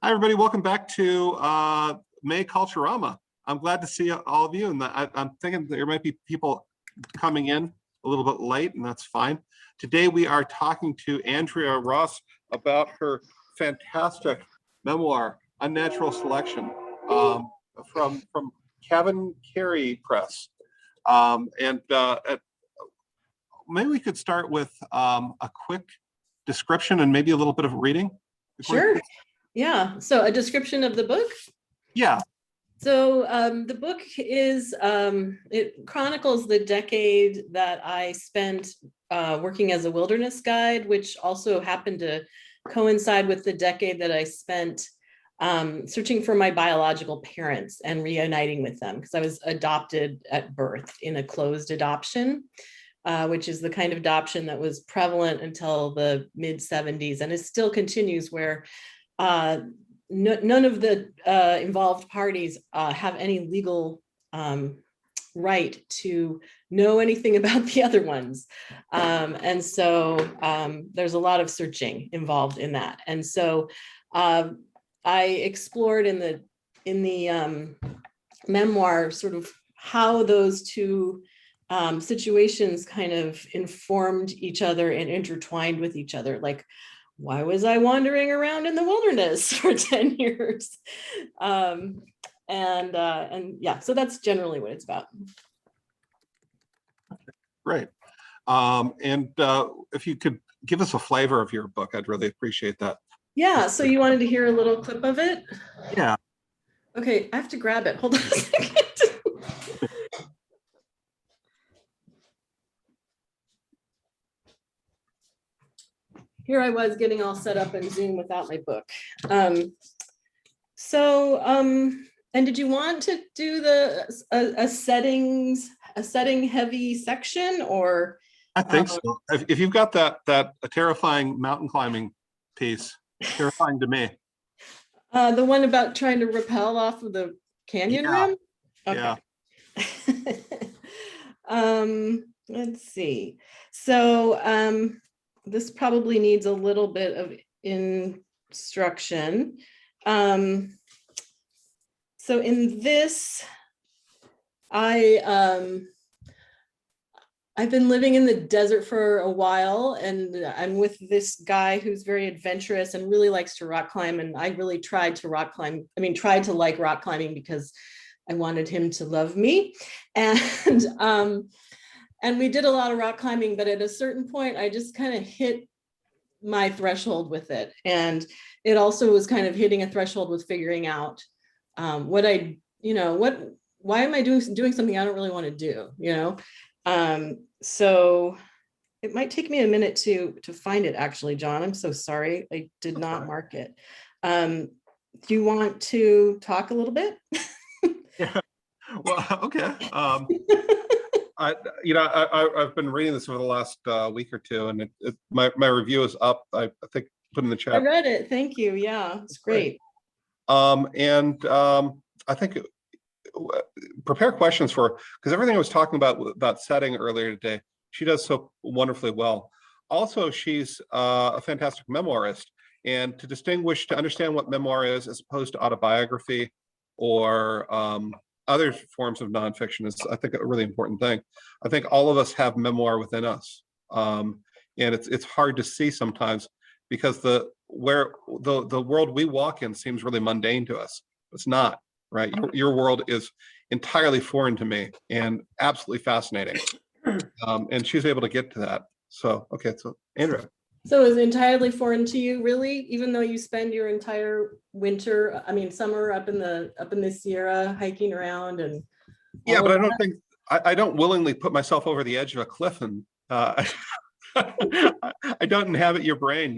Hi, everybody. Welcome back to May Culturama. I'm glad to see all of you, and I'm thinking there might be people coming in a little bit late, and that's fine. Today, we are talking to Andrea Ross about her fantastic memoir, Unnatural Selection, from Kevin Carey Press. Maybe we could start with a quick description and maybe a little bit of reading. Sure. Yeah. So a description of the book. Yeah. So the book is, it chronicles the decade that I spent working as a wilderness guide, which also happened to coincide with the decade that I spent searching for my biological parents and reuniting with them, because I was adopted at birth in a closed adoption, which is the kind of adoption that was prevalent until the mid 70s, and it still continues, where none of the involved parties have any legal right to know anything about the other ones. And so there's a lot of searching involved in that. And so I explored in the memoir sort of how those two situations kind of informed each other and intertwined with each other. Like, why was I wandering around in the wilderness for 10 years? And yeah, so that's generally what it's about. Great. If you could give us a flavor of your book, I'd really appreciate that. Yeah, so you wanted to hear a little clip of it? Yeah. Okay, I have to grab it. Hold on a second. Here I was getting all set up in Zoom without my book. And did you want to do a setting heavy section, or? I think so. If you've got that terrifying mountain climbing piece, terrifying to me. The one about trying to rappel off of the canyon rim? Okay. Yeah. Let's see. So this probably needs a little bit of instruction. So in this, I've been living in the desert for a while, and I'm with this guy who's very adventurous and really likes to rock climb. And I really tried to like rock climbing because I wanted him to love me. And we did a lot of rock climbing, but at a certain point, I just kind of hit my threshold with it. And it also was kind of hitting a threshold with figuring out why am I doing something I don't really want to do, So it might take me a minute to find it, actually, John. I'm so sorry. I did not mark it. Do you want to talk a little bit? Yeah. Well, okay. I've been reading this over the last week or two, and my review is up. I think put in the chat. I read it. Thank you. Yeah, it's great. I think prepare questions because everything I was talking about setting earlier today, she does so wonderfully well. Also, she's a fantastic memoirist, and to understand what memoir is as opposed to autobiography or other forms of nonfiction is, I think, a really important thing. I think all of us have memoir within us, and it's hard to see sometimes because the world we walk in seems really mundane to us. It's not, right? Your world is entirely foreign to me and absolutely fascinating, and she's able to get to that. So, okay, so Andrea. So is entirely foreign to you, really, even though you spend your entire summer up in the Sierra hiking around and. Yeah, but I don't willingly put myself over the edge of a cliff, and I don't inhabit your brain,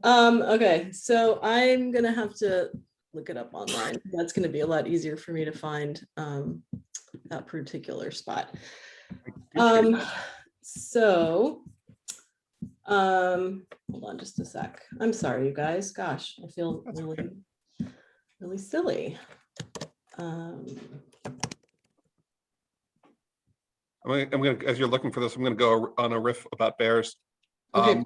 Okay, so I'm gonna have to look it up online. That's gonna be a lot easier for me to find that particular spot. So hold on just a sec. I'm sorry, you guys. Gosh, I feel really silly. I'm gonna, as you're looking for this, I'm gonna go on a riff about bears. Okay,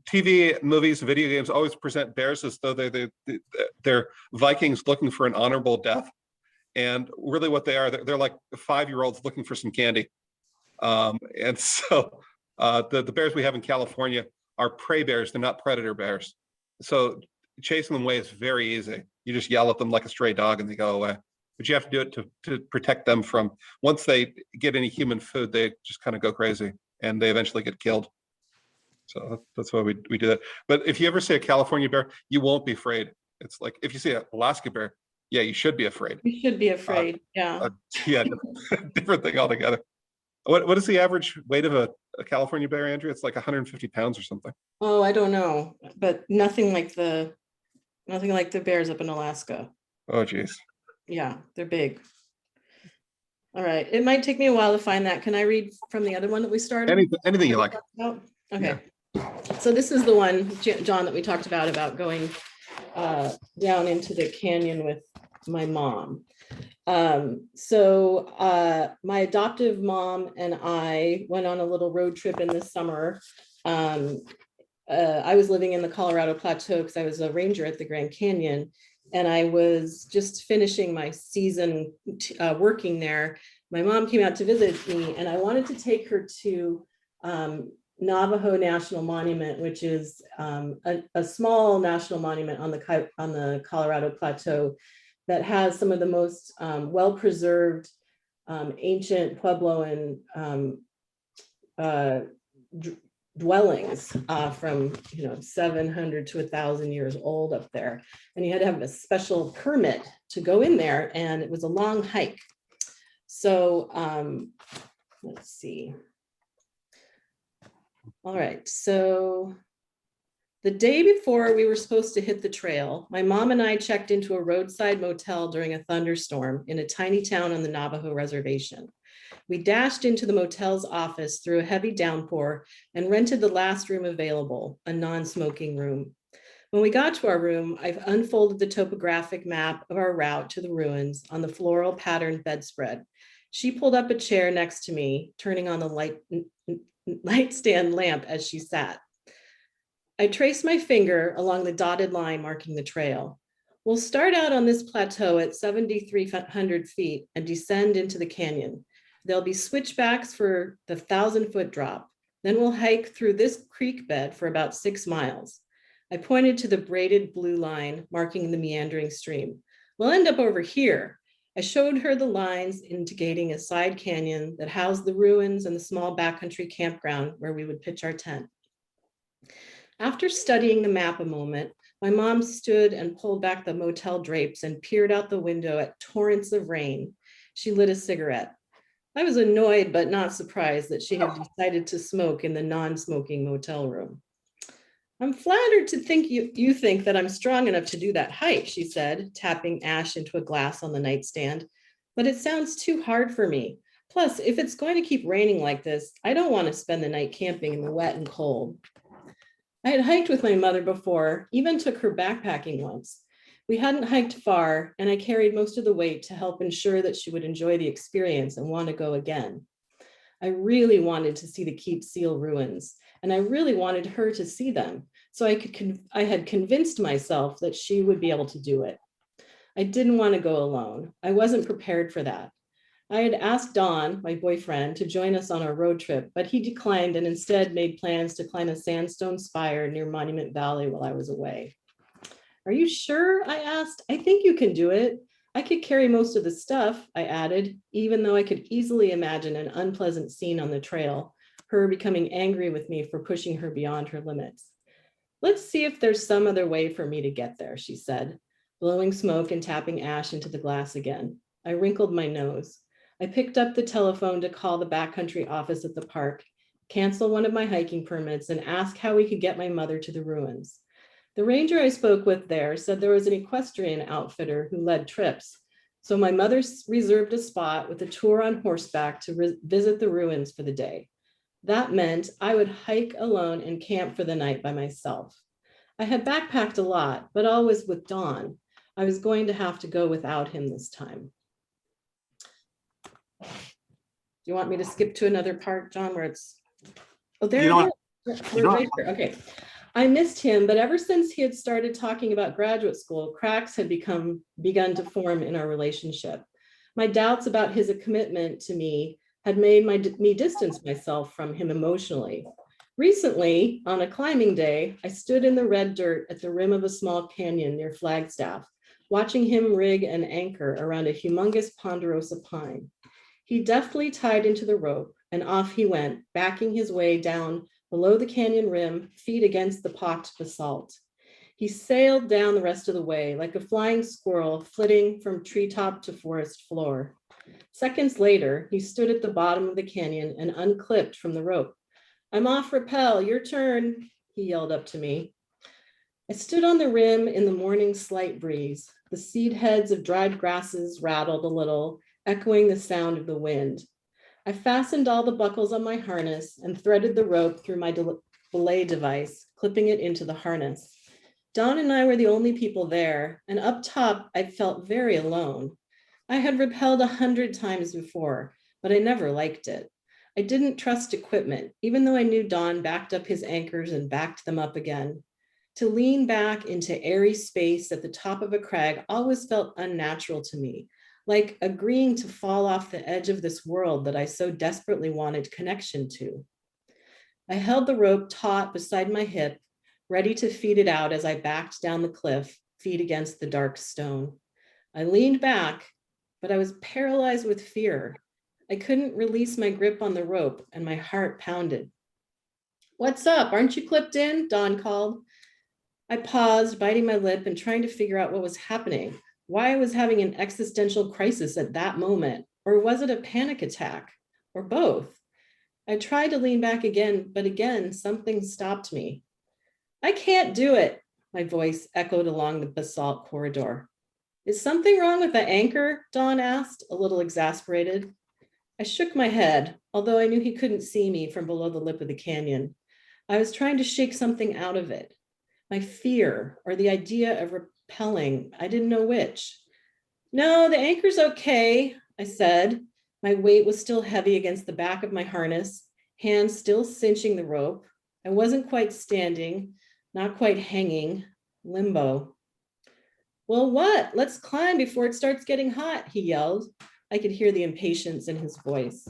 TV, movies, video games always present bears as though they're Vikings looking for an honorable death. And really what they are, they're like 5-year-olds looking for some candy. And so the bears we have in California are prey bears. They're not predator bears. So chasing them away is very easy. You just yell at them like a stray dog and they go away. But you have to do it to protect them from, once they get any human food, they just kind of go crazy and they eventually get killed. So that's why we do that. But if you ever see a California bear, you won't be afraid. It's like if you see an Alaska bear, yeah, you should be afraid. You should be afraid. Yeah. Yeah, different thing altogether. What is the average weight of a California bear, Andrew? It's like 150 pounds or something. Oh, I don't know, but nothing like the bears up in Alaska. Oh, geez. Yeah, they're big. All right. It might take me a while to find that. Can I read from the other one that we started? Anything you like. Oh, okay. So this is the one, John, that we talked about going down into the canyon with my mom. So my adoptive mom and I went on a little road trip in the summer. I was living in the Colorado Plateau because I was a ranger at the Grand Canyon, and I was just finishing my season working there. My mom came out to visit me, and I wanted to take her to Navajo National Monument, which is a small national monument on the Colorado Plateau that has some of the most well-preserved ancient Puebloan dwellings from 700 to 1,000 years old up there, and you had to have a special permit to go in there, and it was a long hike. So let's see. All right, so the day before we were supposed to hit the trail, my mom and I checked into a roadside motel during a thunderstorm in a tiny town on the Navajo reservation. We dashed into the motel's office through a heavy downpour and rented the last room available, a non-smoking room. When we got to our room, I've unfolded the topographic map of our route to the ruins on the floral patterned bedspread. She pulled up a chair next to me, turning on the nightstand lamp as she sat. I traced my finger along the dotted line marking the trail. We'll start out on this plateau at 7,300 feet and descend into the canyon. There'll be switchbacks for the 1,000-foot drop. Then we'll hike through this creek bed for about 6 miles. I pointed to the braided blue line marking the meandering stream. We'll end up over here. I showed her the lines indicating a side canyon that housed the ruins and the small backcountry campground where we would pitch our tent. After studying the map a moment, my mom stood and pulled back the motel drapes and peered out the window at torrents of rain. She lit a cigarette. I was annoyed but not surprised that she had decided to smoke in the non-smoking motel room. I'm flattered to think you think that I'm strong enough to do that hike, she said, tapping ash into a glass on the nightstand. But it sounds too hard for me. Plus, if it's going to keep raining like this, I don't want to spend the night camping in the wet and cold. I had hiked with my mother before, even took her backpacking once. We hadn't hiked far, and I carried most of the weight to help ensure that she would enjoy the experience and want to go again. I really wanted to see the Keep Seal ruins, and I really wanted her to see them, so I had convinced myself that she would be able to do it. I didn't want to go alone. I wasn't prepared for that. I had asked Don, my boyfriend, to join us on our road trip, but he declined and instead made plans to climb a sandstone spire near Monument Valley while I was away. Are you sure? I asked. I think you can do it. I could carry most of the stuff, I added, even though I could easily imagine an unpleasant scene on the trail, her becoming angry with me for pushing her beyond her limits. Let's see if there's some other way for me to get there, she said, blowing smoke and tapping ash into the glass again. I wrinkled my nose. I picked up the telephone to call the backcountry office at the park, cancel one of my hiking permits, and ask how we could get my mother to the ruins. The ranger I spoke with there said there was an equestrian outfitter who led trips, so my mother reserved a spot with a tour on horseback to visit the ruins for the day. That meant I would hike alone and camp for the night by myself. I had backpacked a lot, but always with Don. I was going to have to go without him this time. Do you want me to skip to another part, John, where it's, oh, there it is. We're right here. Okay. I missed him, but ever since he had started talking about graduate school, cracks had begun to form in our relationship. My doubts about his commitment to me had made me distance myself from him emotionally. Recently, on a climbing day, I stood in the red dirt at the rim of a small canyon near Flagstaff, watching him rig an anchor around a humongous ponderosa pine. He deftly tied into the rope, and off he went, backing his way down below the canyon rim, feet against the pocked basalt. He sailed down the rest of the way like a flying squirrel flitting from treetop to forest floor. Seconds later, he stood at the bottom of the canyon and unclipped from the rope. "I'm off rappel, your turn," he yelled up to me. I stood on the rim in the morning slight breeze. The seed heads of dried grasses rattled a little, echoing the sound of the wind. I fastened all the buckles on my harness and threaded the rope through my belay device, clipping it into the harness. Dawn and I were the only people there, and up top, I felt very alone. I had rappelled 100 times before, but I never liked it. I didn't trust equipment, even though I knew Don backed up his anchors and backed them up again. To lean back into airy space at the top of a crag always felt unnatural to me, like agreeing to fall off the edge of this world that I so desperately wanted connection to. I held the rope taut beside my hip, ready to feed it out as I backed down the cliff, feet against the dark stone. I leaned back, but I was paralyzed with fear. I couldn't release my grip on the rope, and my heart pounded. "What's up? Aren't you clipped in?" Dawn called. I paused, biting my lip and trying to figure out what was happening, why I was having an existential crisis at that moment, or was it a panic attack, or both? I tried to lean back again, but again, something stopped me. "I can't do it," my voice echoed along the basalt corridor. "Is something wrong with the anchor?" Dawn asked, a little exasperated. I shook my head, although I knew he couldn't see me from below the lip of the canyon. I was trying to shake something out of it. My fear or the idea of repelling, I didn't know which. "No, the anchor's okay," I said. My weight was still heavy against the back of my harness, hands still cinching the rope. I wasn't quite standing, not quite hanging, limbo. "Well, what? Let's climb before it starts getting hot," he yelled. I could hear the impatience in his voice.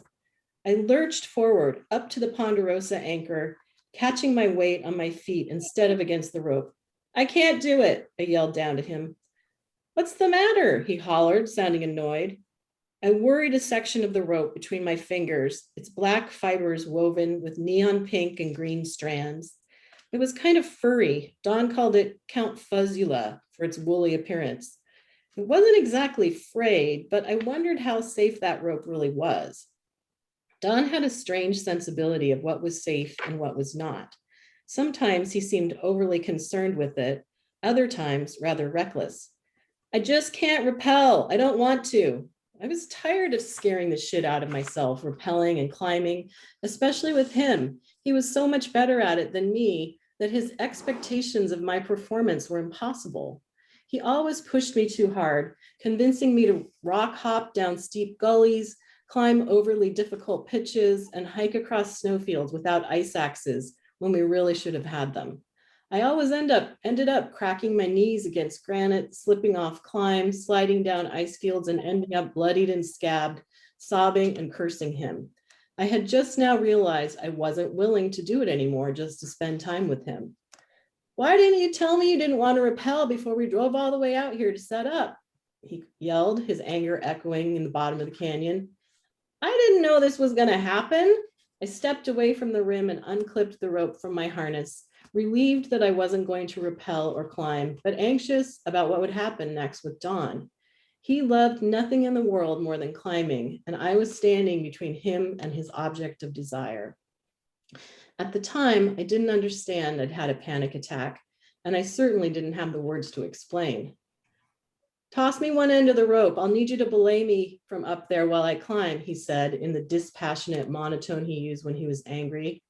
I lurched forward up to the ponderosa anchor, catching my weight on my feet instead of against the rope. "I can't do it," I yelled down at him. "What's the matter?" he hollered, sounding annoyed. I worried a section of the rope between my fingers, its black fibers woven with neon pink and green strands. It was kind of furry. Dawn called it Count Fuzzula for its woolly appearance. It wasn't exactly frayed, but I wondered how safe that rope really was. Don had a strange sensibility of what was safe and what was not. Sometimes he seemed overly concerned with it, other times rather reckless. "I just can't rappel. I don't want to." I was tired of scaring the shit out of myself, rappelling and climbing, especially with him. He was so much better at it than me that his expectations of my performance were impossible. He always pushed me too hard, convincing me to rock hop down steep gullies, climb overly difficult pitches, and hike across snowfields without ice axes when we really should have had them. I always ended up cracking my knees against granite, slipping off climbs, sliding down ice fields, and ending up bloodied and scabbed, sobbing and cursing him. I had just now realized I wasn't willing to do it anymore just to spend time with him. "Why didn't you tell me you didn't want to rappel before we drove all the way out here to set up?" he yelled, his anger echoing in the bottom of the canyon. "I didn't know this was going to happen." I stepped away from the rim and unclipped the rope from my harness, relieved that I wasn't going to rappel or climb, but anxious about what would happen next with Don. He loved nothing in the world more than climbing, and I was standing between him and his object of desire. At the time, I didn't understand I'd had a panic attack, and I certainly didn't have the words to explain. "Toss me one end of the rope. I'll need you to belay me from up there while I climb," he said in the dispassionate monotone he used when he was angry.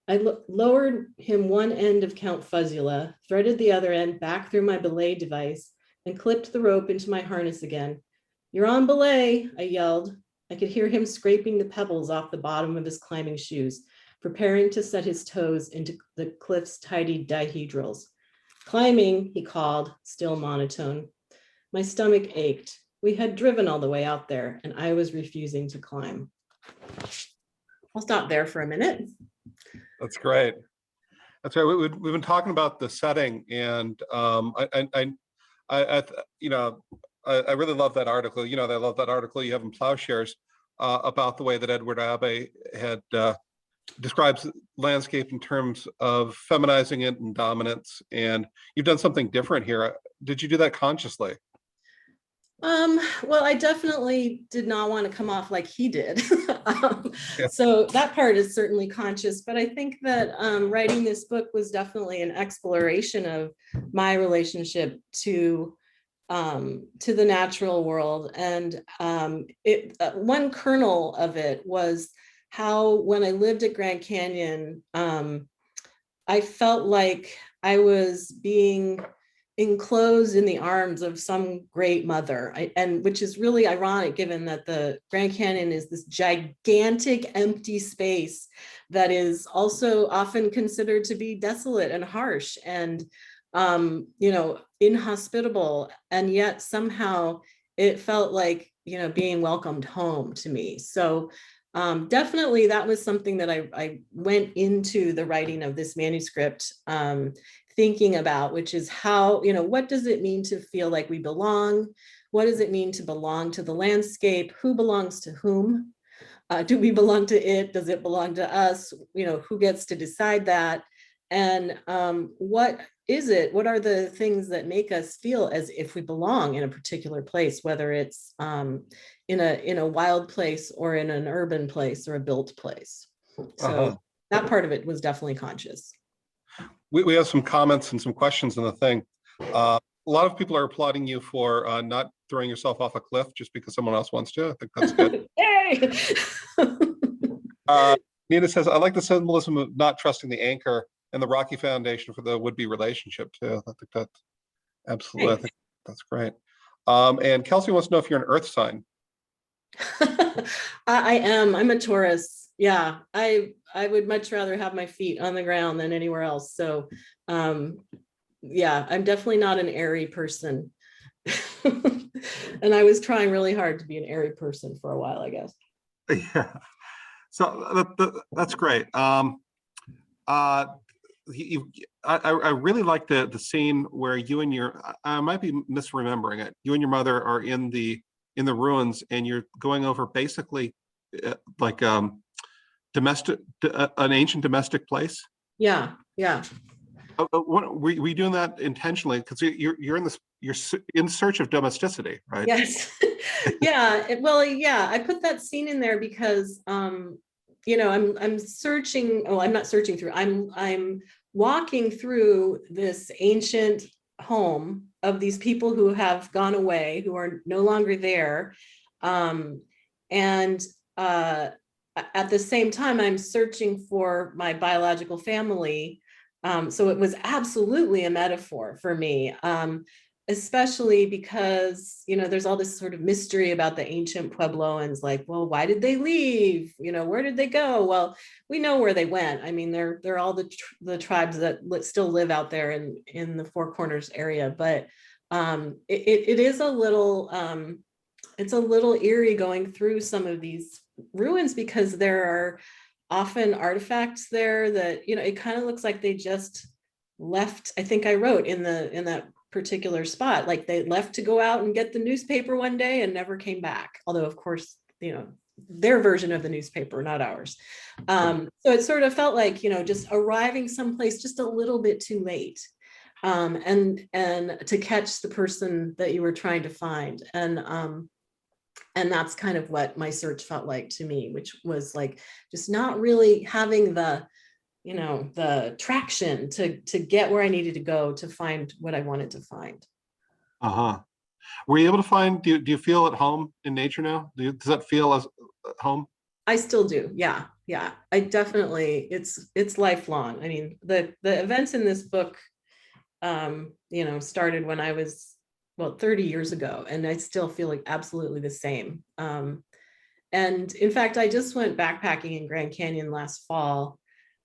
I lowered him one end of Count Fuzzula, threaded the other end back through my belay device, and clipped the rope into my harness again. "You're on belay," I yelled. I could hear him scraping the pebbles off the bottom of his climbing shoes. preparing to set his toes into the cliff's tidy dihedrals. Climbing, he called, still monotone. My stomach ached. We had driven all the way out there, and I was refusing to climb. I'll stop there for a minute. That's great. That's right. We've been talking about the setting, and I really love that article. I love that article you have in Plowshares about the way that Edward Abbey had describes landscape in terms of feminizing it and dominance. And you've done something different here. Did you do that consciously? Well, I definitely did not want to come off like he did. Yeah. So that part is certainly conscious, but I think that writing this book was definitely an exploration of my relationship to the natural world. And one kernel of it was how when I lived at Grand Canyon, I felt like I was being enclosed in the arms of some great mother, and which is really ironic given that the Grand Canyon is this gigantic empty space that is also often considered to be desolate and harsh and inhospitable, and yet somehow it felt like being welcomed home to me. So definitely that was something that I went into the writing of this manuscript thinking about, which is how, what does it mean to feel like we belong? What does it mean to belong to the landscape? Who belongs to whom? Do we belong to it? Does it belong to us? Who gets to decide that? And what is it? What are the things that make us feel as if we belong in a particular place, whether it's in a wild place or in an urban place or a built place? So that part of it was definitely conscious. We have some comments and some questions in the thing. A lot of people are applauding you for not throwing yourself off a cliff just because someone else wants to. I think that's good. Yay! Nina says, I like the symbolism of not trusting the anchor and the rocky foundation for the would-be relationship too. I think that's absolutely, I think that's great. And Kelsey wants to know if you're an earth sign. I am. I'm a Taurus. Yeah, I would much rather have my feet on the ground than anywhere else. So yeah, I'm definitely not an airy person. And I was trying really hard to be an airy person for a while, I guess. Yeah. So that's great. I really like the scene where you and I might be misremembering it. You and your mother are in the ruins, and you're going over basically like an ancient domestic place. Yeah. Were you doing that intentionally? Because you're in search of domesticity, right? Yes. Yeah. I put that scene in there because I'm searching. Oh, I'm not searching through. I'm walking through this ancient home of these people who have gone away, who are no longer there, and at the same time, I'm searching for my biological family. So it was absolutely a metaphor for me, especially because, there's all this sort of mystery about the ancient Puebloans, like, well, why did they leave? Where did they go? Well, we know where they went. I mean, they're all the tribes that still live out there in the Four Corners area. But it is it's a little eerie going through some of these ruins because there are often artifacts there that, it kind of looks like they just left. I think I wrote in that particular spot, like they left to go out and get the newspaper one day and never came back. Although, of course, their version of the newspaper, not ours. So it sort of felt like, just arriving someplace just a little bit too late, and to catch the person that you were trying to find. And that's kind of what my search felt like to me, which was like just not really having the traction to get where I needed to go to find what I wanted to find. Were you able to find? Do you feel at home in nature now? Does that feel as home? I still do. Yeah. I definitely. It's lifelong. I mean, the events in this book, started when I was 30 years ago, and I still feel like absolutely the same. And in fact, I just went backpacking in Grand Canyon last fall.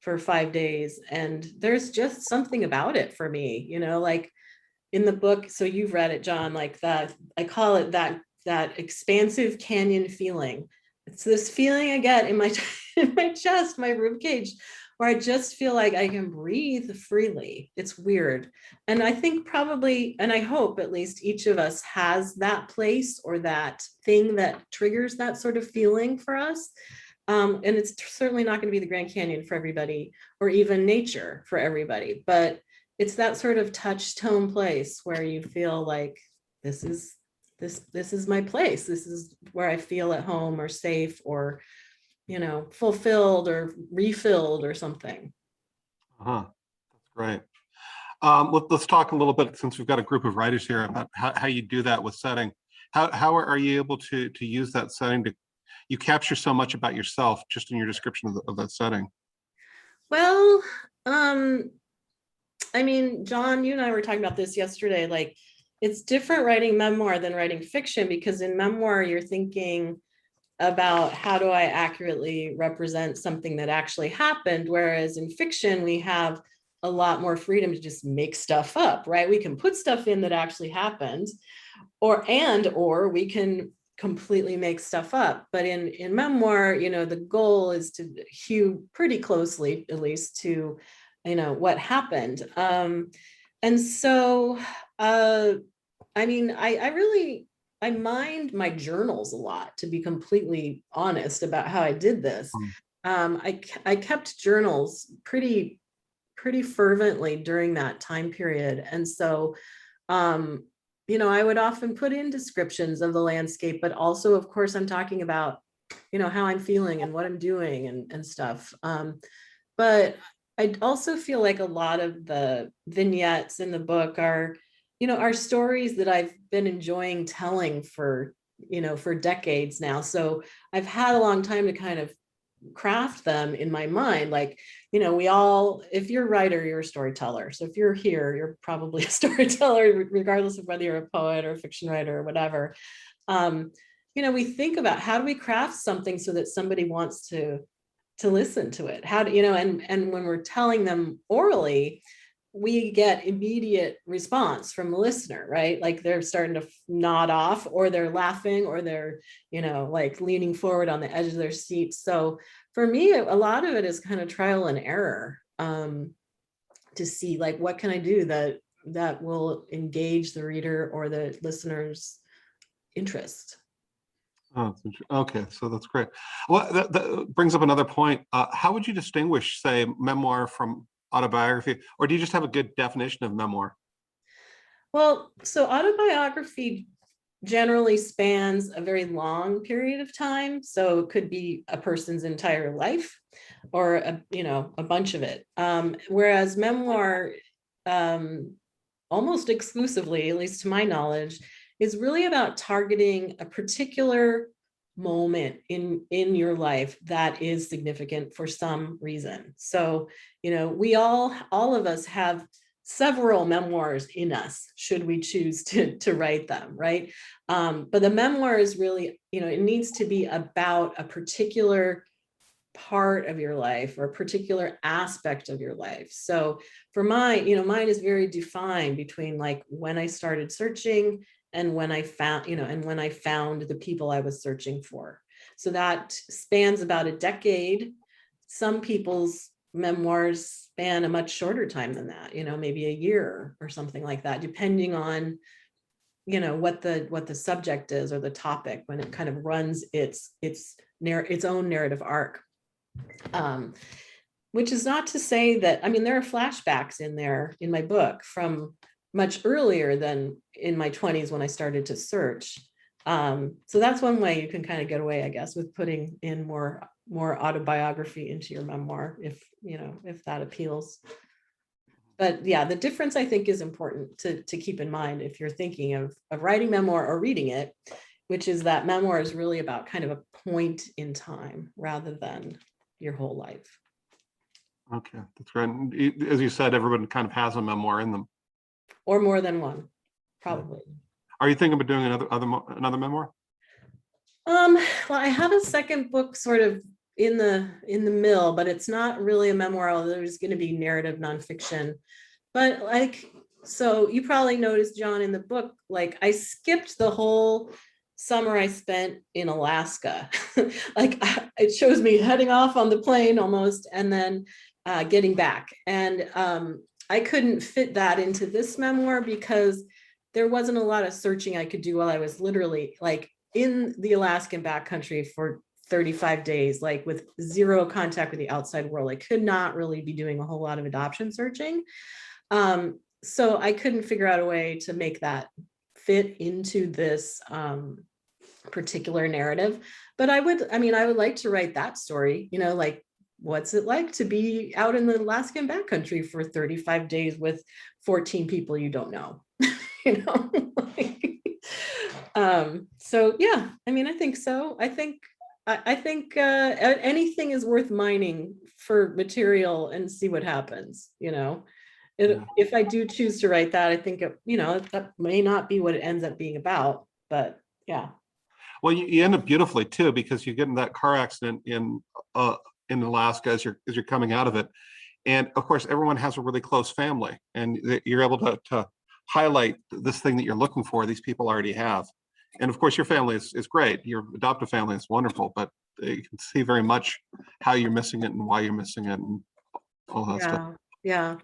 for 5 days. And there's just something about it for me, like in the book. So you've read it, John, like that, I call it that expansive canyon feeling. It's this feeling I get in my in my chest, my rib cage, where I just feel like I can breathe freely. It's weird. And I think probably, and I hope at least each of us has that place or that thing that triggers that sort of feeling for us. And it's certainly not going to be the Grand Canyon for everybody, or even nature for everybody, but it's that sort of touch tone place where you feel like this is my place. This is where I feel at home or safe or, fulfilled or refilled or something. Uh-huh. That's great. Let's talk a little bit, since we've got a group of writers here, about how you do that with setting. How are you able to use that setting to, you capture so much about yourself just in your description of that setting? Well, I mean, John, you and I were talking about this yesterday. Like, it's different writing memoir than writing fiction, because in memoir, you're thinking about how do I accurately represent something that actually happened. Whereas in fiction, we have a lot more freedom to just make stuff up, right? We can put stuff in that actually happened, or we can completely make stuff up. But in memoir, the goal is to hew pretty closely, at least, to what happened. And so I mean, I mind my journals a lot, to be completely honest about how I did this. I kept journals pretty fervently during that time period. And so I would often put in descriptions of the landscape, but also, of course, I'm talking about, how I'm feeling and what I'm doing and stuff. But I also feel like a lot of the vignettes in the book are stories that I've been enjoying telling for decades now. So I've had a long time to kind of craft them in my mind. Like, if you're a writer, you're a storyteller. So if you're here, you're probably a storyteller, regardless of whether you're a poet or a fiction writer or whatever. We think about, how do we craft something so that somebody wants to listen to it? How do and when we're telling them orally, we get immediate response from the listener, right? Like they're starting to nod off, or they're laughing, or they're, like leaning forward on the edge of their seat. So for me, a lot of it is kind of trial and error, to see, like, what can I do that will engage the reader or the listener's interest. Oh, okay, so that's great. Well, that brings up another point. How would you distinguish, say, memoir from autobiography, or do you just have a good definition of memoir? Well, so autobiography generally spans a very long period of time. So it could be a person's entire life, or a bunch of it. Whereas memoir, almost exclusively, at least to my knowledge, is really about targeting a particular moment in your life that is significant for some reason. So, we all of us have several memoirs in us, should we choose to write them, right? But the memoir is really, it needs to be about a particular part of your life or a particular aspect of your life. So for mine, mine is very defined between, like, when I started searching and when I found the people I was searching for. So that spans about a decade. Some people's memoirs span a much shorter time than that, maybe a year or something like that, depending on what the subject is or the topic, when it kind of runs its own narrative arc. Which is not to say that, there are flashbacks in there in my book from much earlier than in my 20s when I started to search. So that's one way you can kind of get away, I guess, with putting in more autobiography into your memoir, if that appeals. But yeah, the difference, I think, is important to keep in mind if you're thinking of writing memoir or reading it, which is that memoir is really about kind of a point in time rather than your whole life. Okay, that's great. As you said, everyone kind of has a memoir in them. Or more than one, probably. Are you thinking about doing another memoir? Well, I have a second book sort of in the mill, but it's not really a memoir, although there's going to be narrative nonfiction. But like, so you probably noticed, John, in the book, like I skipped the whole summer I spent in Alaska. Like it shows me heading off on the plane almost, and then getting back. And I couldn't fit that into this memoir because there wasn't a lot of searching I could do while I was literally like in the Alaskan backcountry for 35 days, like with zero contact with the outside world. I could not really be doing a whole lot of adoption searching. So I couldn't figure out a way to make that fit into this particular narrative. But I would like to write that story, like what's it like to be out in the Alaskan backcountry for 35 days with 14 people you don't know, like, so yeah, I think so. I think anything is worth mining for material and see what happens, if I do choose to write that, I think, that may not be what it ends up being about, but yeah. Well, you end up beautifully too, because you get in that car accident in Alaska as you're coming out of it. And of course, everyone has a really close family, and you're able to highlight this thing that you're looking for, these people already have. And of course, your family is great. Your adoptive family is wonderful, but you can see very much how you're missing it and why you're missing it and all that stuff. Yeah.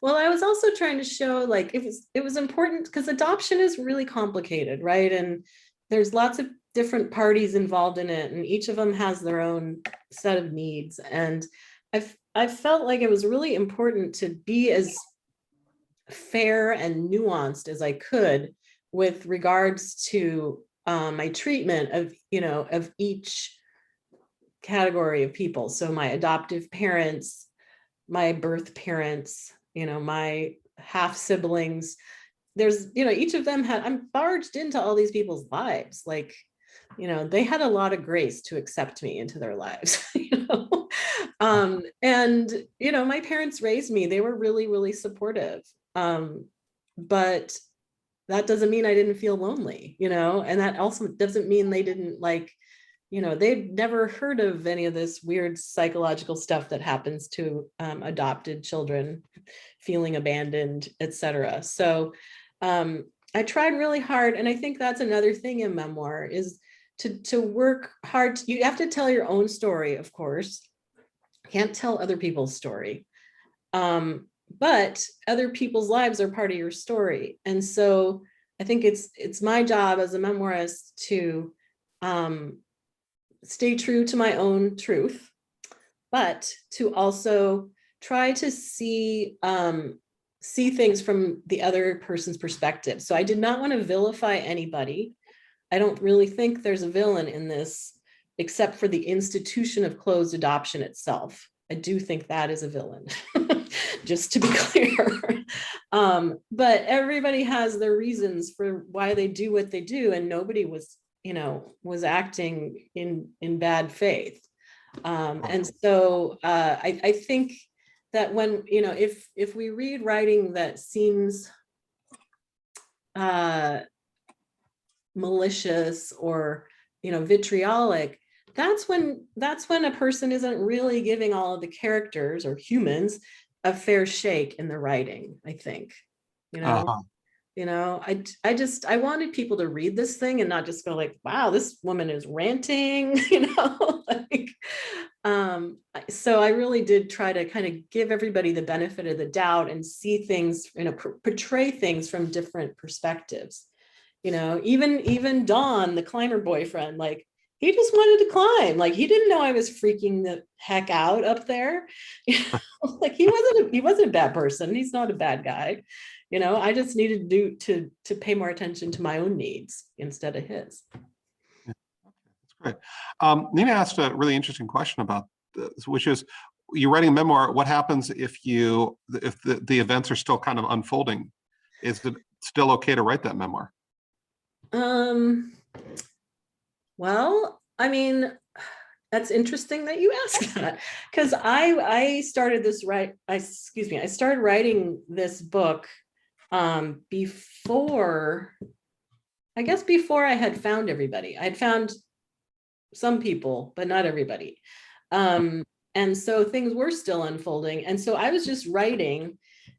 Well, I was also trying to show like it was important because adoption is really complicated, right? And there's lots of different parties involved in it, and each of them has their own set of needs. And I felt like it was really important to be as fair and nuanced as I could with regards to my treatment of each category of people. So my adoptive parents, my birth parents, my half siblings. There's, each of them I'm barged into all these people's lives. Like, they had a lot of grace to accept me into their lives, and, my parents raised me, they were really, really supportive. But that doesn't mean I didn't feel lonely, and that also doesn't mean they didn't they'd never heard of any of this weird psychological stuff that happens to adopted children, feeling abandoned, etc. So I tried really hard, and I think that's another thing in memoir is to work hard. You have to tell your own story, of course. Can't tell other people's story. But other people's lives are part of your story. And so I think it's my job as a memoirist to stay true to my own truth, but to also try to see things from the other person's perspective. So I did not want to vilify anybody. I don't really think there's a villain in this, except for the institution of closed adoption itself. I do think that is a villain, just to be clear. But everybody has their reasons for why they do what they do, and nobody was acting in bad faith. And so I think that when, if we read writing that seems malicious or, vitriolic, that's when a person isn't really giving all of the characters or humans a fair shake in the writing, I think, Uh-huh. I wanted people to read this thing and not just go like, wow, this woman is ranting, like, so I really did try to kind of give everybody the benefit of the doubt and see things, portray things from different perspectives. Even Don, the climber boyfriend, like, he just wanted to climb. Like, he didn't know I was freaking the heck out up there. Like, he wasn't a bad person. He's not a bad guy. I just needed to pay more attention to my own needs instead of his. Yeah. That's great. Nina asked a really interesting question about this, which is, you're writing a memoir. What happens if the events are still kind of unfolding? Is it still okay to write that memoir? Well, that's interesting that you ask that, because I started writing this book before I had found everybody. I'd found some people, but not everybody. And so things were still unfolding. And so I was just writing,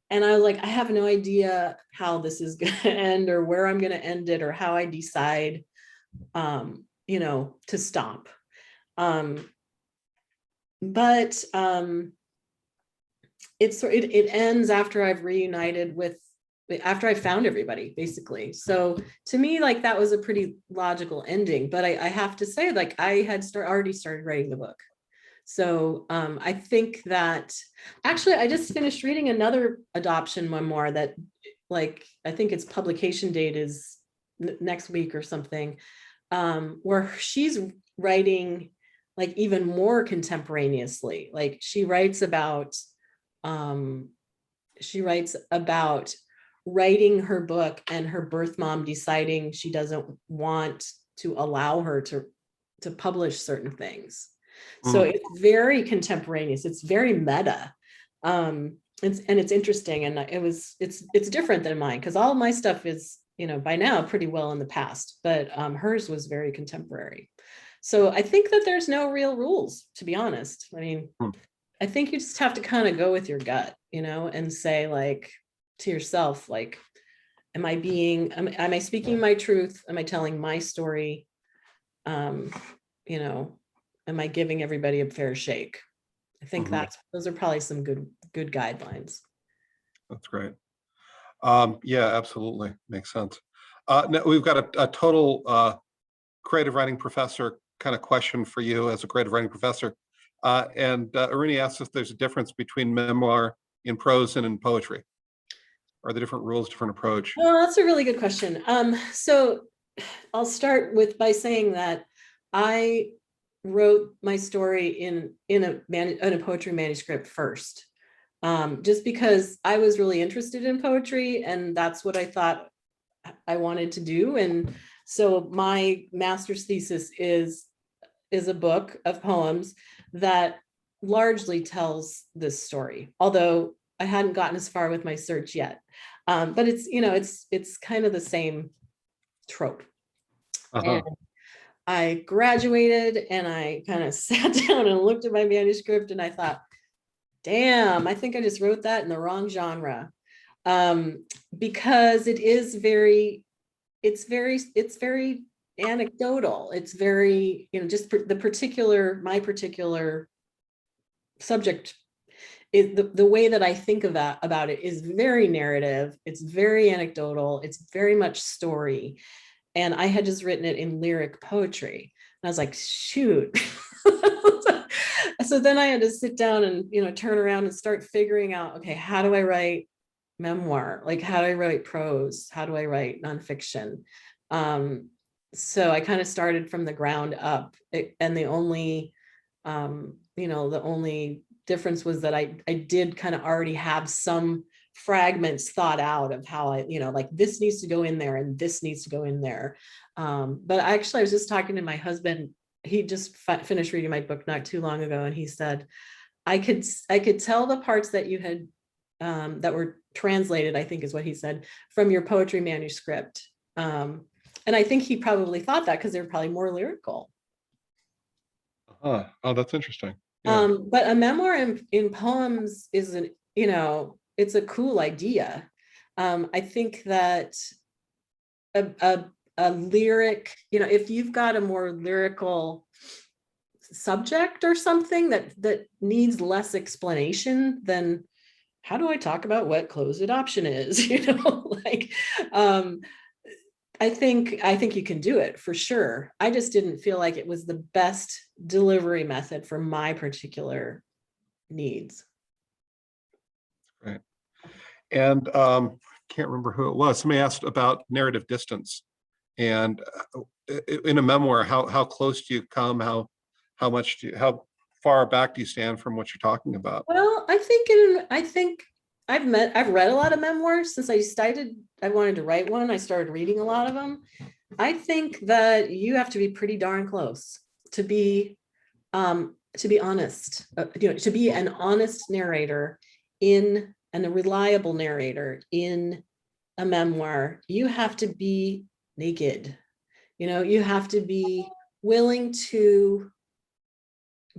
and I was like, I have no idea how this is going to end, or where I'm going to end it, or how I decide, to stop. But it ends after I've reunited after I found everybody, basically. So to me, like, that was a pretty logical ending. But I have to say, like, I had already started writing the book. So I think that actually I just finished reading another adoption memoir that, like, I think its publication date is next week or something, where she's writing like even more contemporaneously. Like um, she writes about writing her book and her birth mom deciding she doesn't want to allow her to publish certain things. So Mm. it's very contemporaneous. It's very meta. It's interesting, and it's different than mine, because all of my stuff is, by now pretty well in the past, but hers was very contemporary. So I think that there's no real rules, to be honest. I mean, Mm. I think you just have to kind of go with your gut, and say, like, to yourself, like, am I speaking my truth? Am I telling my story? Um, you know, am I giving everybody a fair shake? I think Mhm. those are probably some good guidelines. That's great. Yeah, absolutely. Makes sense. Now we've got a total creative writing professor kind of question for you as a creative writing professor. And Aruni asks if there's a difference between memoir in prose and in poetry. Are the different rules, different approach? Well, that's a really good question. So I'll start by saying that I wrote my story in a poetry manuscript first, just because I was really interested in poetry, and that's what I thought I wanted to do. And so my master's thesis is a book of poems that largely tells this story, although I hadn't gotten as far with my search yet. But it's kind of the same trope. And Uh-huh. I graduated, and I kind of sat down and looked at my manuscript, and I thought, damn, I think I just wrote that in the wrong genre. Because it's very anecdotal. It's very, just my particular subject is the way that I think about it is very narrative. It's very anecdotal. It's very much story. And I had just written it in lyric poetry. And I was like, shoot. So then I had to sit down and, turn around and start figuring out, okay, how do I write memoir? Like, how do I write prose? How do I write nonfiction? So I kind of started from the ground up. And the only difference was that I did kind of already have some fragments thought out of how like, this needs to go in there and this needs to go in there. But actually, I was just talking to my husband. He just finished reading my book not too long ago, and he said, I could tell the parts that you had that were translated, I think is what he said, from your poetry manuscript. And I think he probably thought that because they're probably more lyrical. Oh, that's interesting. Yeah. But a memoir in poems isn't, it's a cool idea. I think that a lyric, if you've got a more lyrical subject or something that needs less explanation, then how do I talk about what closed adoption is? Like, I think you can do it for sure. I just didn't feel like it was the best delivery method for my particular needs. Right. And can't remember who it was. Somebody asked about narrative distance. And in a memoir, how close do you come? How far back do you stand from what you're talking about? Well, I think I've read a lot of memoirs since I wanted to write one. I started reading a lot of them. I think that you have to be pretty darn close to be honest, to be an honest narrator and a reliable narrator in a memoir. You have to be naked. You have to be willing to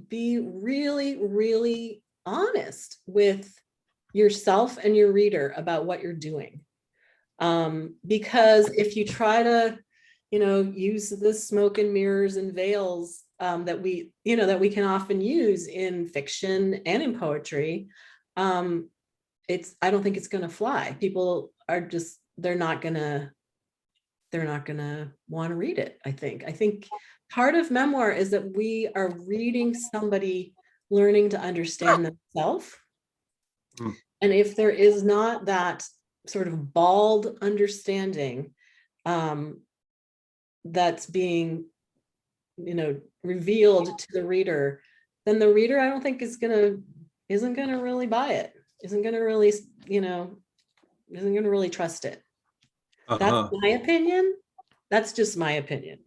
be really, really honest with yourself and your reader about what you're doing. Because if you try to, use the smoke and mirrors and veils that we can often use in fiction and in poetry, I don't think it's going to fly. People are just, they're not going to want to read it. I think part of memoir is that we are reading somebody learning to understand themselves. Mm. And if there is not that sort of bald understanding that's being, revealed to the reader, then the reader, I don't think isn't gonna really buy it, isn't gonna really, isn't gonna really trust it. That's my opinion. That's just my opinion.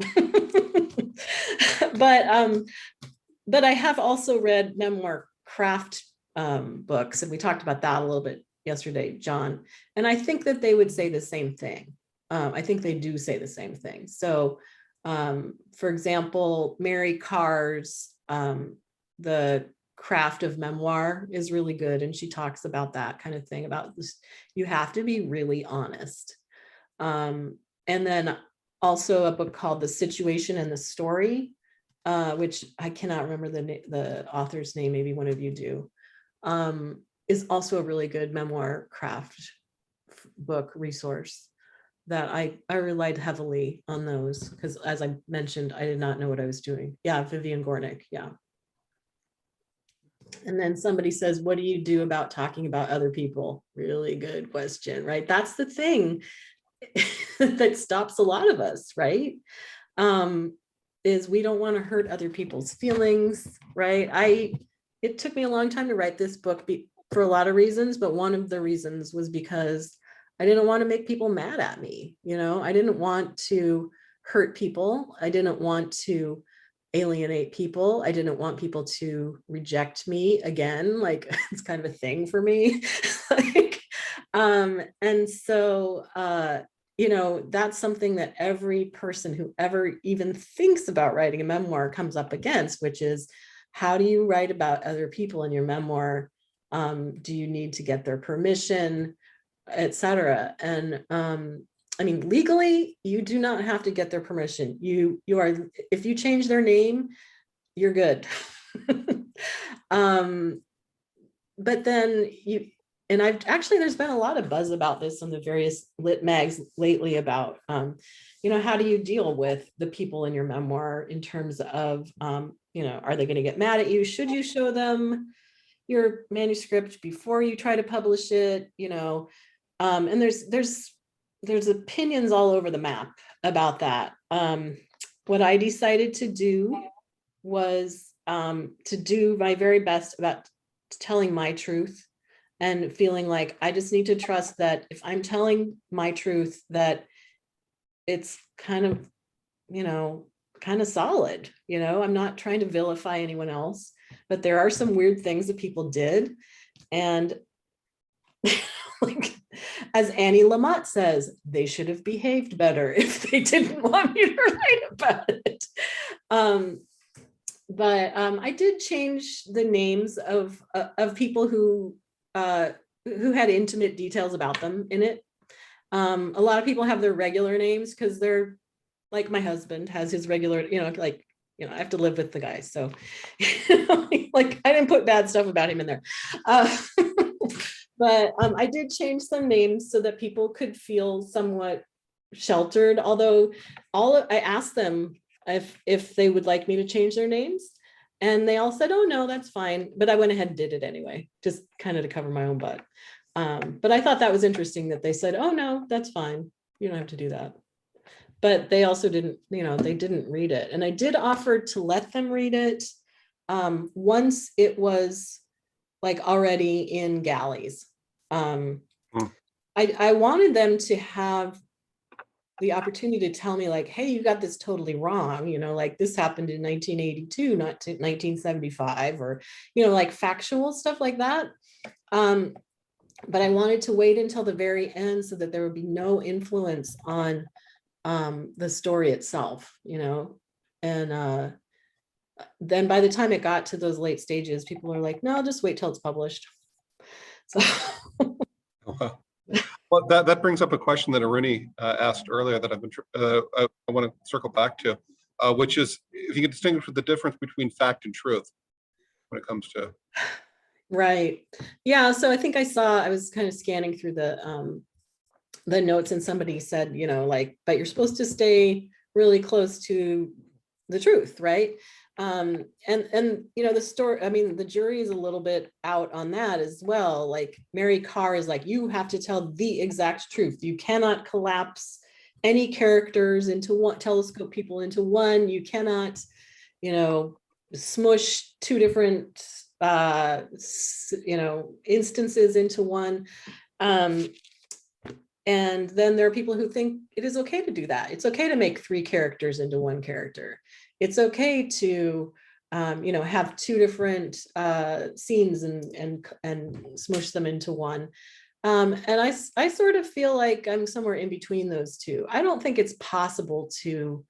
But I have also read memoir craft books, and we talked about that a little bit yesterday, John. And I think that they would say the same thing. I think they do say the same thing. So, for example, Mary Carr's The Craft of Memoir is really good, and she talks about that kind of thing, about this, you have to be really honest. And then also a book called The Situation and the Story, which I cannot remember the author's name, maybe one of you do, is also a really good memoir craft book resource that I relied heavily on those, because as I mentioned, I did not know what I was doing. Yeah, Vivian Gornick, yeah. And then somebody says, what do you do about talking about other people? Really good question, right? That's the thing that stops a lot of us, right? Is we don't want to hurt other people's feelings, right? It took me a long time to write this book for a lot of reasons, but one of the reasons was because I didn't want to make people mad at me. I didn't want to hurt people. I didn't want to alienate people. I didn't want people to reject me again. Like, it's kind of a thing for me. And so, that's something that every person who ever even thinks about writing a memoir comes up against, which is, how do you write about other people in your memoir? Do you need to get their permission, etc.? And I mean, legally, you do not have to get their permission. You are, if you change their name, you're good. But then and there's been a lot of buzz about this on the various lit mags lately about, how do you deal with the people in your memoir in terms of, are they going to get mad at you? Should you show them your manuscript before you try to publish it? And there's opinions all over the map about that. What I decided to do was to do my very best about telling my truth, and feeling like I just need to trust that if I'm telling my truth, that it's kind of solid. I'm not trying to vilify anyone else, but there are some weird things that people did. And like, as Annie Lamott says, they should have behaved better if they didn't want me to write about it. But I did change the names of people who had intimate details about them in it. A lot of people have their regular names because they're like, my husband has his regular, I have to live with the guy. So like, I didn't put bad stuff about him in there. But I did change some names so that people could feel somewhat sheltered. Although I asked them if they would like me to change their names, and they all said, oh no, that's fine. But I went ahead and did it anyway, just kind of to cover my own butt. But I thought that was interesting that they said, oh no, that's fine, you don't have to do that. But they also didn't, they didn't read it. And I did offer to let them read it once it was like already in galleys. I wanted them to have the opportunity to tell me, like, hey, you got this totally wrong, like this happened in 1982, not 1975, or like factual stuff like that. But I wanted to wait until the very end so that there would be no influence on the story itself, and then by the time it got to those late stages, people are like, no, just wait till it's published. So Okay. Well, that brings up a question that Aruni asked earlier that I want to circle back to, which is if you could distinguish the difference between fact and truth when it comes to. right. Yeah. So I think I was kind of scanning through the notes, and somebody said, like, but you're supposed to stay really close to the truth, right? And the story, I mean, the jury is a little bit out on that as well. Like Mary Carr is like, you have to tell the exact truth. You cannot collapse any characters into one, telescope people into one. You cannot, smush two different instances into one. And then there are people who think it is okay to do that. It's okay to make three characters into one character. It's okay to, have two different scenes and smush them into one. And I sort of feel like I'm somewhere in between those two. I don't think it's possible to.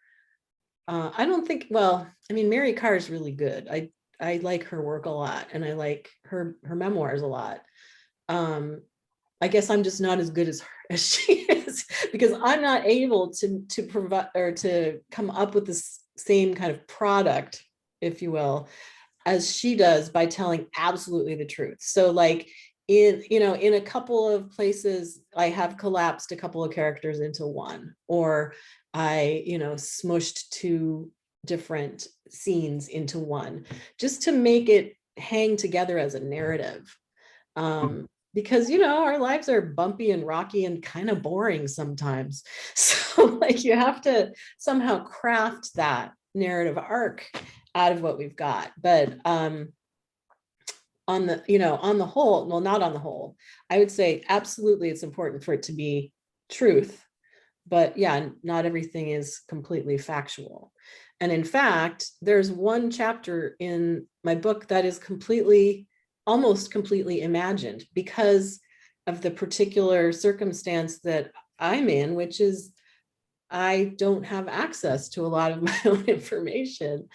I don't think. Well, I mean, Mary Carr is really good. I like her work a lot, and I like her memoirs a lot. I guess I'm just not as good as her as she is, because I'm not able to provide or to come up with this same kind of product, if you will, as she does by telling absolutely the truth. So like in a couple of places, I have collapsed a couple of characters into one, or I, smushed two different scenes into one, just to make it hang together as a narrative. Because our lives are bumpy and rocky and kind of boring sometimes. So like you have to somehow craft that narrative arc out of what we've got. But on the whole, well, not on the whole, I would say absolutely it's important for it to be truth. But yeah, not everything is completely factual. And in fact, there's one chapter in my book that is almost completely imagined because of the particular circumstance that I'm in, which is I don't have access to a lot of my own information.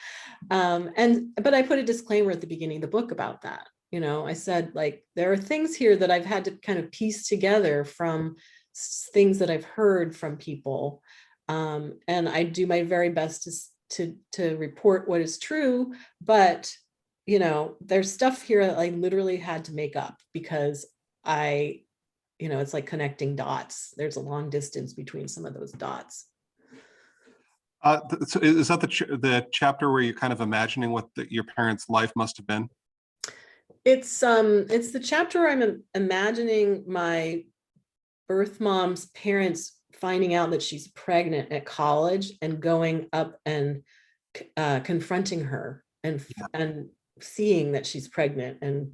But I put a disclaimer at the beginning of the book about that. I said, like, there are things here that I've had to kind of piece together from things that I've heard from people. And I do my very best to report what is true, but there's stuff here that I literally had to make up because it's like connecting dots. There's a long distance between some of those dots. So is that the chapter where you're kind of imagining what your parents' life must have been? It's the chapter where I'm imagining my birth mom's parents finding out that she's pregnant at college and going up and confronting her and seeing that she's pregnant and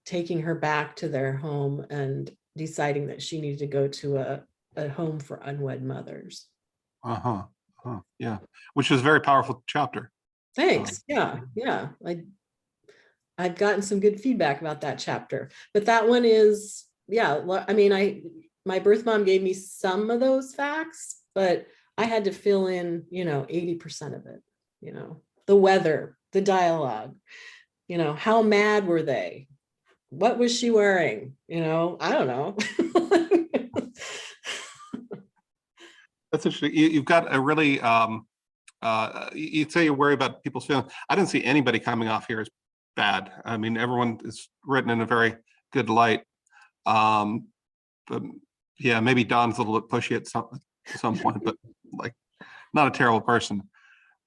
taking her back to their home and deciding that she needed to go to a home for unwed mothers. Yeah, which is a very powerful chapter. Thanks. Yeah. I've gotten some good feedback about that chapter, but that one is, I mean, my birth mom gave me some of those facts, but I had to fill in, 80% of it, the weather, the dialogue, how mad were they? What was she wearing? I don't know. That's interesting. You've got a really, you'd say you worry about people's feelings. I didn't see anybody coming off here as bad. I mean, everyone is written in a very good light. But yeah, maybe Don's a little bit pushy at some point, but like not a terrible person.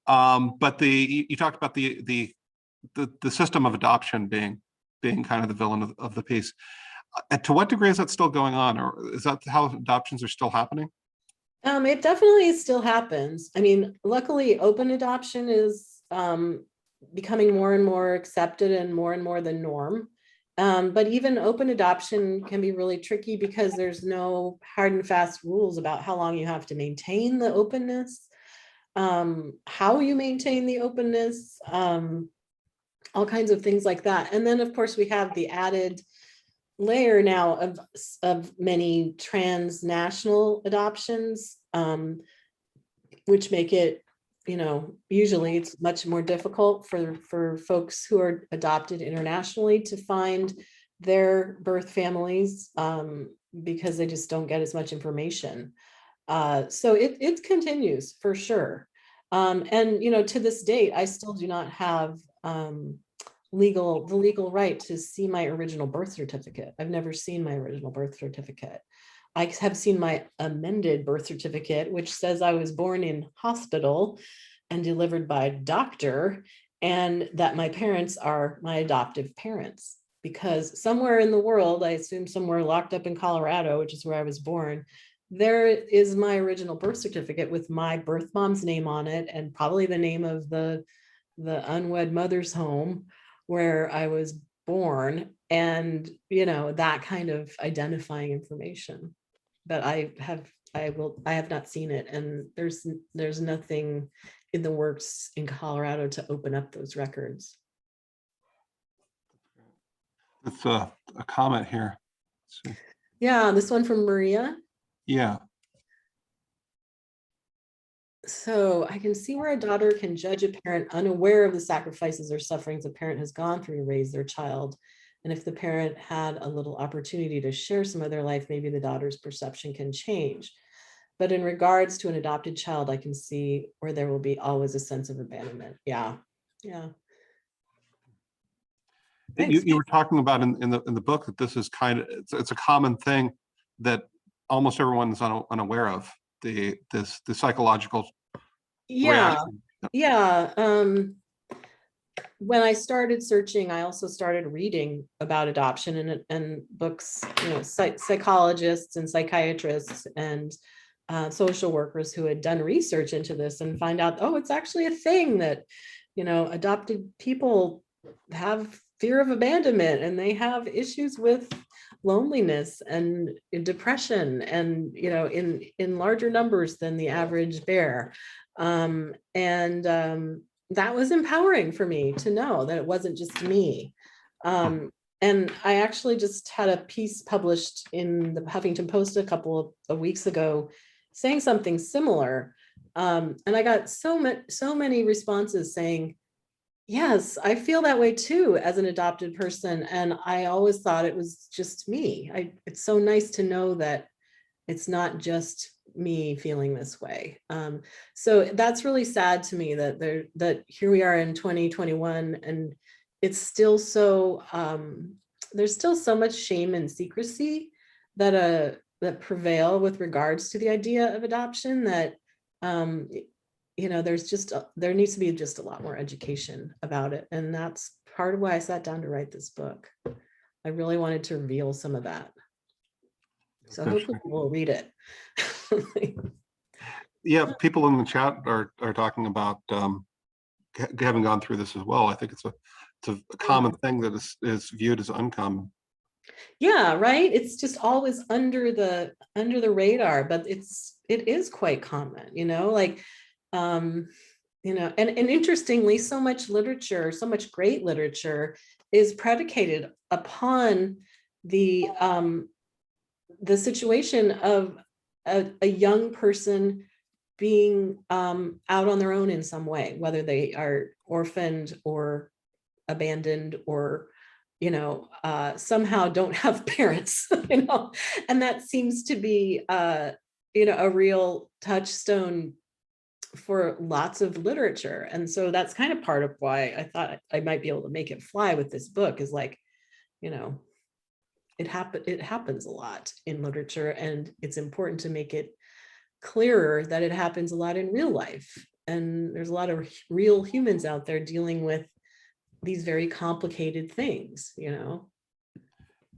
But you talked about the system of adoption being kind of the villain of the piece. To what degree is that still going on, or is that how adoptions are still happening? It definitely still happens. I mean, luckily, open adoption is becoming more and more accepted and more the norm. But even open adoption can be really tricky because there's no hard and fast rules about how long you have to maintain the openness, how you maintain the openness, all kinds of things like that. And then, of course, we have the added layer now of many transnational adoptions, which make it usually it's much more difficult for folks who are adopted internationally to find their birth families, because they just don't get as much information. So it continues for sure. And to this date, I still do not have the legal right to see my original birth certificate. I've never seen my original birth certificate. I have seen my amended birth certificate, which says I was born in hospital and delivered by a doctor, and that my parents are my adoptive parents. Because somewhere in the world, I assume somewhere locked up in Colorado, which is where I was born, there is my original birth certificate with my birth mom's name on it, and probably the name of the unwed mother's home where I was born, and that kind of identifying information. But I have not seen it, and there's nothing in the works in Colorado to open up those records. It's a comment here. Let's see. Yeah, this one from Maria. Yeah. So I can see where a daughter can judge a parent unaware of the sacrifices or sufferings a parent has gone through to raise their child. And if the parent had a little opportunity to share some of their life, maybe the daughter's perception can change. But in regards to an adopted child, I can see where there will be always a sense of abandonment. Yeah. Yeah. You were talking about in the book that this is it's a common thing that almost everyone is unaware of, the psychological reaction. Yeah. When I started searching, I also started reading about adoption and books, psychologists and psychiatrists and social workers who had done research into this, and find out, oh, it's actually a thing that, adopted people have fear of abandonment, and they have issues with loneliness and depression, and in larger numbers than the average bear. That was empowering for me to know that it wasn't just me. And I actually just had a piece published in the Huffington Post a couple of weeks ago saying something similar. And I got so many responses saying, yes, I feel that way too as an adopted person. And I always thought it was just me. It's so nice to know that it's not just me feeling this way. So that's really sad to me that here we are in 2021, and it's still so, there's still so much shame and secrecy that prevail with regards to the idea of adoption, that there needs to be just a lot more education about it. And that's part of why I sat down to write this book. I really wanted to reveal some of that. So hopefully we'll read it. Yeah, people in the chat are talking about having gone through this as well. I think it's a common thing that is viewed as uncommon. Yeah, right. It's just always under the radar, but it is quite common, and interestingly, so much literature, so much great literature is predicated upon the situation of a young person being out on their own in some way, whether they are orphaned or abandoned or somehow don't have parents, and that seems to be a real touchstone for lots of literature. And so that's kind of part of why I thought I might be able to make it fly with this book, is like, it happens a lot in literature, and it's important to make it clearer that it happens a lot in real life. And there's a lot of real humans out there dealing with these very complicated things, Yeah,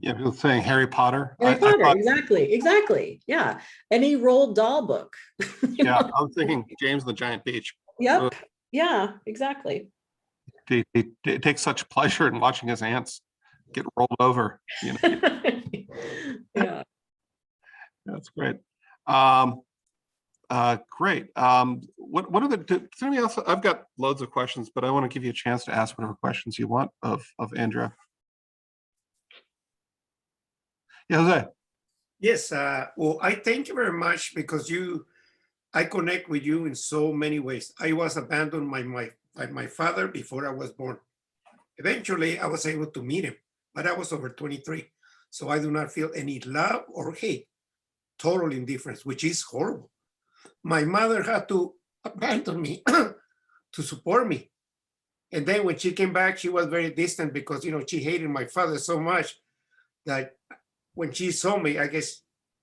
people saying Harry Potter. Exactly. Yeah. Any Roald Dahl book. Yeah, I was thinking James and the Giant Peach. Yep. Yeah, exactly. He takes such pleasure in watching his ants get rolled over. Yeah. That's great. Great. What are does anybody else? I've got loads of questions, but I want to give you a chance to ask whatever questions you want of Andrea. Yeah, Jose. Yes. Well, I thank you very much, because you I connect with you in so many ways. I was abandoned by my father before I was born. Eventually, I was able to meet him, but I was over 23. So I do not feel any love or hate, total indifference, which is horrible. My mother had to abandon me to support me. And then when she came back, she was very distant because, she hated my father so much that when she saw me, I guess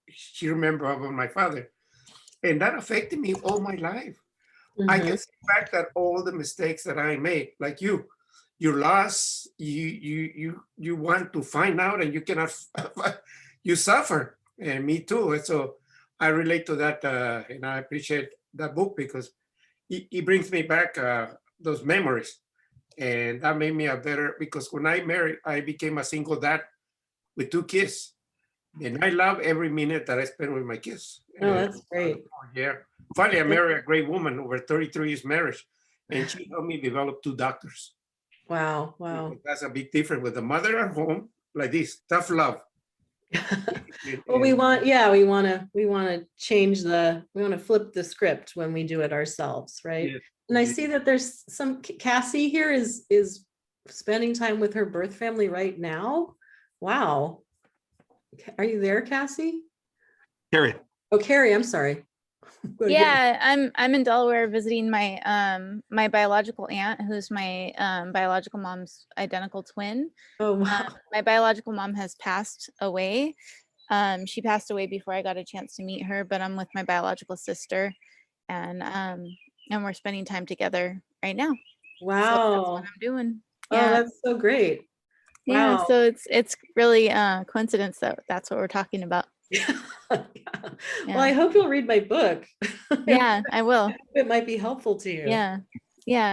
she remembered about my father. And that affected me all my life. I can see back that all the mistakes that I made, like you lost, you want to find out and you cannot, you suffer, and me too. And so I relate to that, and I appreciate that book because it brings me back those memories, and that made me a better. Because when I married, I became a single dad with 2 kids, and I love every minute that I spend with my kids. Oh, that's great. Yeah. Finally, I married a great woman over 33 years marriage, and she helped me develop 2 doctors. Wow. Wow. That's a big difference with the mother at home, like this, tough love. Well, we want to change we want to flip the script when we do it ourselves, right? Yeah. And I see that there's some Cassie here is spending time with her birth family right now. Wow. Are you there, Cassie? Carrie. Oh, Carrie, I'm sorry. Yeah, I'm in Delaware visiting my my biological aunt, who's my biological mom's identical twin. Oh, wow. My biological mom has passed away. She passed away before I got a chance to meet her, but I'm with my biological sister, and we're spending time together right now. Wow. So that's what I'm doing. Oh, Yeah. that's so great. Yeah, Wow. so it's really coincidence that that's what we're talking about. Well, I hope you'll read my book. Yeah, I will. It might be helpful to you. Yeah,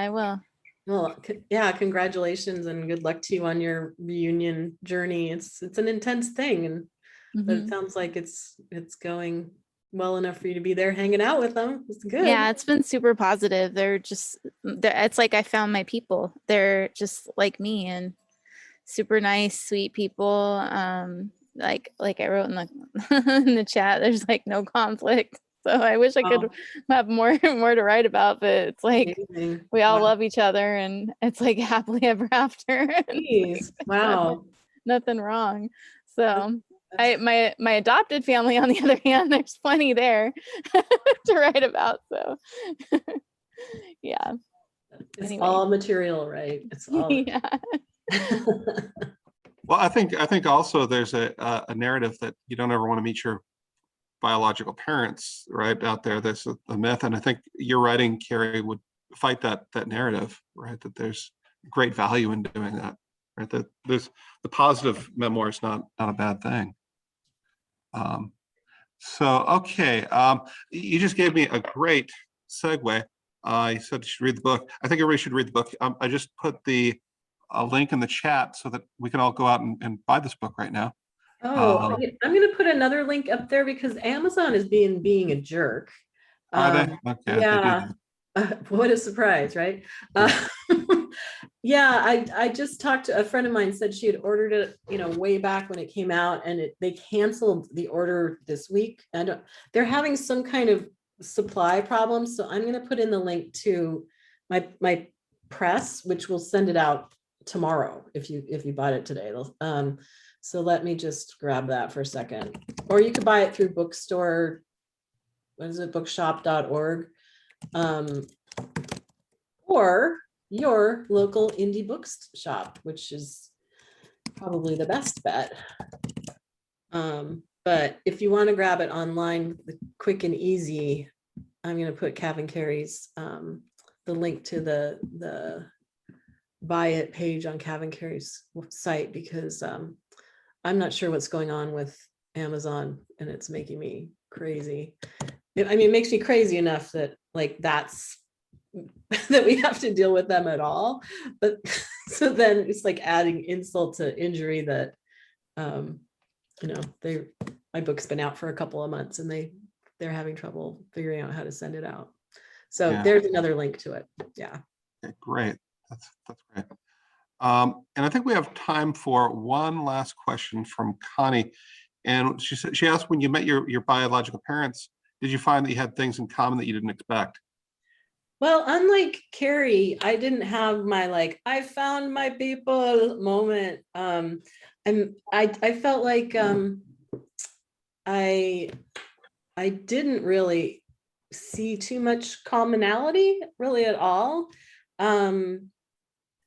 I will. Well, yeah, congratulations and good luck to you on your reunion journey. It's an intense thing, and but it sounds like it's going well enough for you to be there hanging out with them. It's good. Yeah, it's been super positive. It's like I found my people. They're just like me and super nice, sweet people. Like I wrote in the in the chat, there's like no conflict. So I wish I could have more to write about, but it's like we all love each other and it's like happily ever after. Jeez. Wow. Nothing wrong. So my adopted family, on the other hand, there's plenty there to write about. So yeah. It's all material, right? It's all yeah. Well, I think also there's a narrative that you don't ever want to meet your biological parents, right? Out there, there's a myth, and I think your writing, Carrie, would fight that narrative, right? That there's great value in doing that, right? That there's the positive memoir is not a bad thing. So okay, you just gave me a great segue. You said you should read the book. I think everybody should read the book. I just put a link in the chat so that we can all go out and buy this book right now. Oh, I'm going to put another link up there because Amazon is being a jerk. Are they? Okay. Yeah. What a surprise, right? Yeah, I just talked to a friend of mine, said she had ordered it, way back when it came out, and they canceled the order this week. And they're having some kind of supply problem. So I'm going to put in the link to my press, which will send it out tomorrow if you bought it today. So let me just grab that for a second. Or you could buy it through bookstore, bookshop.org, or your local indie bookshop, which is probably the best bet. But if you want to grab it online, quick and easy, I'm going to put Cav & Carrie's the link to the buy it page on Cav & Carrie's site, because I'm not sure what's going on with Amazon, and it's making me crazy. It makes me crazy enough that that we have to deal with them at all. But so then it's like adding insult to injury that, my book's been out for a couple of months and they're having trouble figuring out how to send it out. So there's another link to it. Yeah. Okay, great. That's great. And I think we have time for one last question from Connie. And she asked, when you met your biological parents, did you find that you had things in common that you didn't expect? Well, unlike Carrie, I didn't have my like, I found my people moment. I felt like I didn't really see too much commonality really at all. And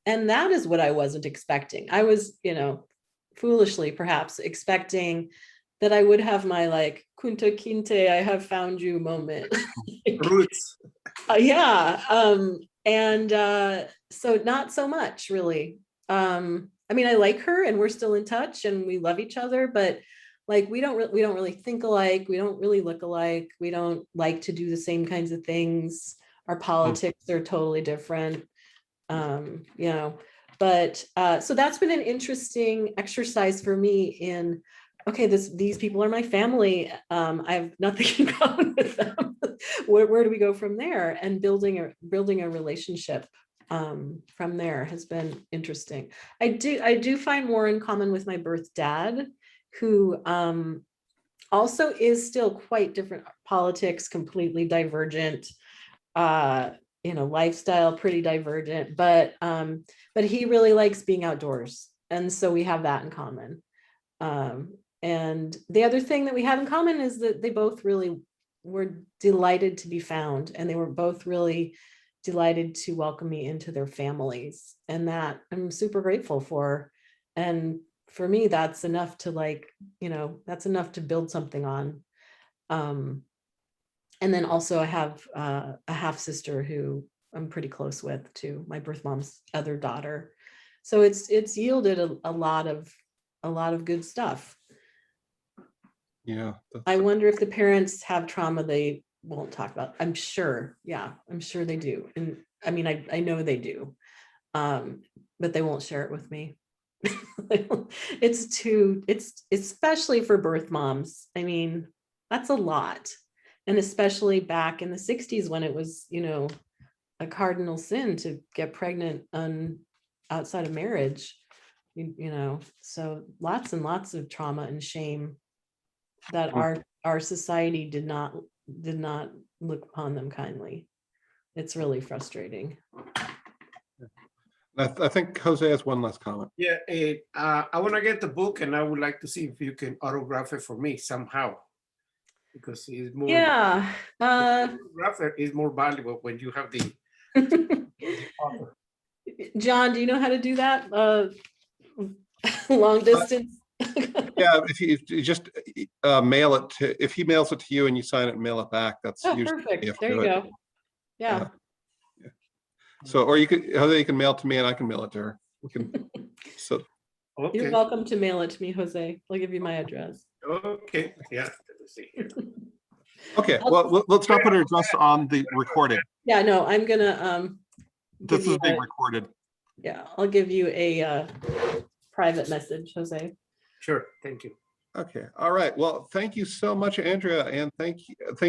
that is what I wasn't expecting. I was, foolishly perhaps expecting that I would have my like Kunta Kinte, I have found you moment. Roots. Yeah. So not so much really. I mean, I like her and we're still in touch and we love each other, but like we don't really think alike. We don't really look alike. We don't like to do the same kinds of things. Our politics are totally different. But so that's been an interesting exercise for me in, okay, these people are my family. I have nothing in common with them. Where do we go from there? And building a relationship from there has been interesting. I do find more in common with my birth dad, who also is still quite different politics, completely divergent, lifestyle, pretty divergent, but he really likes being outdoors. And so we have that in common. And the other thing that we have in common is that they both really were delighted to be found, and they were both really delighted to welcome me into their families, and that I'm super grateful for. And for me, that's enough to that's enough to build something on. And then also I have a half sister who I'm pretty close with too, my birth mom's other daughter. So it's yielded a lot of good stuff. Yeah. I wonder if the parents have trauma they won't talk about. I'm sure. Yeah, I'm sure they do. And I mean, I know they do. But they won't share it with me. It's especially for birth moms. I mean, that's a lot. And especially back in the 60s when it was, a cardinal sin to get pregnant outside of marriage, so lots and lots of trauma and shame that our society did not look upon them kindly. It's really frustrating. I think Jose has one last comment. Yeah, I want to get the book, and I would like to see if you can autograph it for me somehow, because it's more. Yeah. Autograph is more valuable when you have the author. John, do you know how to do that? Long distance? Yeah, if you just mail it to, if he mails it to you and you sign it and mail it back, that's Oh, usually perfect. There you go. Yeah. Yeah. So, or you can mail it to me and I can mail it to her. We can. So. Okay. You're welcome to mail it to me, Jose. I'll give you my address. Okay. Yeah. Let's see here. Okay. Well, let's not put an address on the recording. Yeah, no, I'm gonna This is being recorded. Yeah, I'll give you a private message, Jose. Sure. Thank you. Okay. All right. Well, thank you so much, Andrea, and thank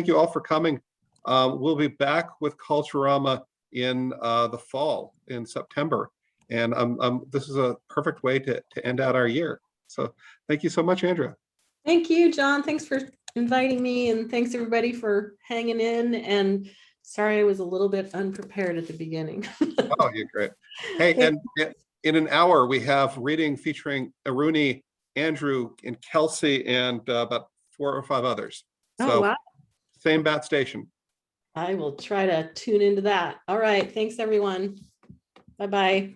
you all for coming. We'll be back with Culturama in the fall, in September, and this is a perfect way to end out our year. So thank you so much, Andrea. Thank you, John. Thanks for inviting me, and thanks everybody for hanging in. And sorry I was a little bit unprepared at the beginning. Oh, you're great. Hey, and in an hour we have reading featuring Aruni, Andrew, and Kelsey, and about 4 or 5 others. So, oh, wow. Same bat station. I will try to tune into that. All right. Thanks, everyone. Bye-bye.